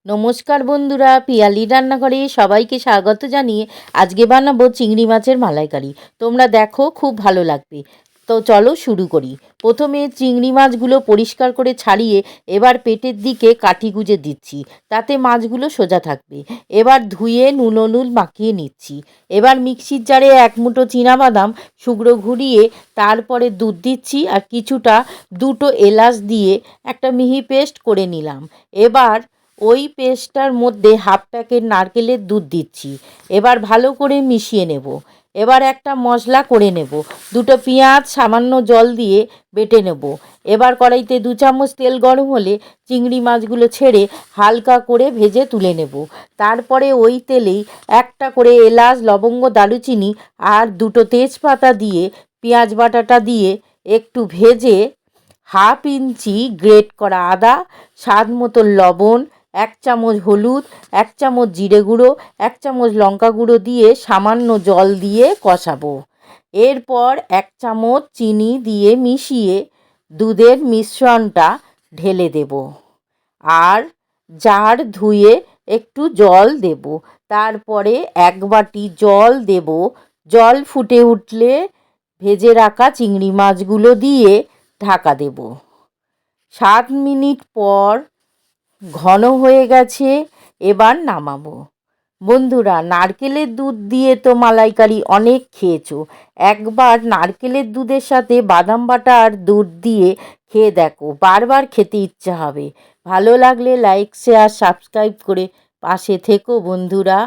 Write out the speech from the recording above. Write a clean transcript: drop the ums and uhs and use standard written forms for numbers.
নমস্কার বন্ধুরা, পিয়ালি রান্নাঘরে সবাইকে স্বাগত জানিয়ে আজকে বানাবো চিংড়ি মাছের মালাইকারি। তোমরা দেখো, খুব ভালো লাগবে। তো চলো শুরু করি। প্রথমে চিংড়ি মাছগুলো পরিষ্কার করে ছাড়িয়ে এবার পেটের দিকে কাঠি গুঁজে দিচ্ছি, তাতে মাছগুলো সোজা থাকবে। এবার ধুয়ে নুন মাখিয়ে নিচ্ছি। এবার মিক্সির জারে এক মুঠো চীনাবাদাম শুকনো ঘুরিয়ে তারপরে দুধ দিচ্ছি, আর কিছুটা দুটো এলাচ দিয়ে একটা মিহি পেস্ট করে নিলাম। এবার ওই পেস্টটার মধ্যে হাফ প্যাকেট নারকেলের দুধ দিচ্ছি। এবার ভালো করে মিশিয়ে নেব। এবার একটা মশলা করে নেব। দুটো পেঁয়াজ সামান্য জল দিয়ে বেটে নেব। এবার কড়াইতে 2 চামচ তেল গরম হলে চিংড়ি মাছগুলো ছেড়ে হালকা করে ভেজে তুলে নেব। তারপরে ওই তেলেই একটা করে এলাচ, লবঙ্গ, দারুচিনি আর দুটো তেজপাতা দিয়ে পেঁয়াজ বাটাটা দিয়ে একটু ভেজে হাফ ইঞ্চি গ্রেট করা আদা, স্বাদ মতো লবণ, 1 চামচ হলুদ, 1 চামচ জিরে গুঁড়ো, 1 চামচ লঙ্কা গুঁড়ো দিয়ে সামান্য জল দিয়ে কষাবো। এরপর 1 চামচ চিনি দিয়ে মিশিয়ে দুধের মিশ্রণটা ঢেলে দেব, আর জার ধুয়ে একটু জল দেব। তারপরে 1 বাটি জল দেব। জল ফুটে উঠলে ভেজে রাখা চিংড়ি মাছগুলো দিয়ে ঢাকা দেব। 7 মিনিট পর ঘন হয়ে গেছে, এবার নামাবো। বন্ধুরা, নারকেলের দুধ দিয়ে তো মালাইকারি অনেক খেয়েছো। একবার নারকেলের দুধের সাথে বাদাম বাটা আর দুধ দিয়ে খেয়ে দেখো, বারবার খেতে ইচ্ছা হবে। ভালো লাগলে লাইক, শেয়ার, সাবস্ক্রাইব করে পাশে থেকো বন্ধুরা।